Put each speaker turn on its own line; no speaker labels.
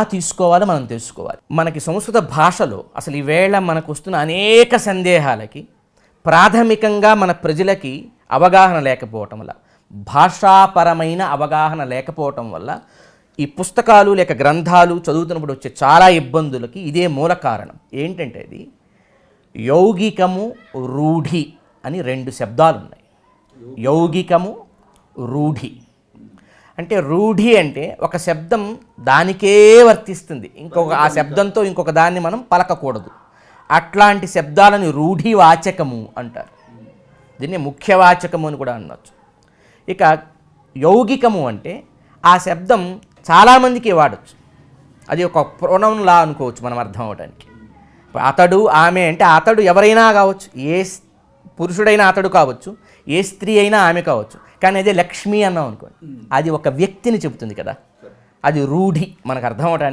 తీసుకోవాలో మనం తెలుసుకోవాలి. మనకి సంస్కృత భాషలో అసలు ఈవేళ మనకు వస్తున్న అనేక సందేహాలకి ప్రాథమికంగా మన ప్రజలకి అవగాహన లేకపోవటం వల్ల, భాషాపరమైన అవగాహన లేకపోవటం వల్ల ఈ పుస్తకాలు లేక గ్రంథాలు చదువుతున్నప్పుడు వచ్చే చాలా ఇబ్బందులకి ఇదే మూల కారణం. ఏంటంటే ఇది యౌగికము, రూఢి అని రెండు శబ్దాలు ఉన్నాయి. యౌగికము, రూఢి. అంటే రూఢి అంటే ఒక శబ్దం దానికే వర్తిస్తుంది, ఆ శబ్దంతో ఇంకొక దాన్ని మనం పలకకూడదు. అట్లాంటి శబ్దాలను రూఢివాచకము అంటారు. దీన్ని ముఖ్యవాచకము అని కూడా అనవచ్చు. ఇక యౌగికము అంటే ఆ శబ్దం చాలామందికి వాడచ్చు. అది ఒక ప్రొనౌన్ లా అనుకోవచ్చు మనం అర్థం అవడానికి. అతడు, ఆమె అంటే అతడు ఎవరైనా కావచ్చు, ఏ పురుషుడైనా అతడు కావచ్చు, ఏ స్త్రీ అయినా ఆమె కావచ్చు. కానీ అదే లక్ష్మి అన్నాం అనుకోండి, అది ఒక వ్యక్తిని చెబుతుంది కదా, అది రూఢి మనకు అర్థం అవడానికి.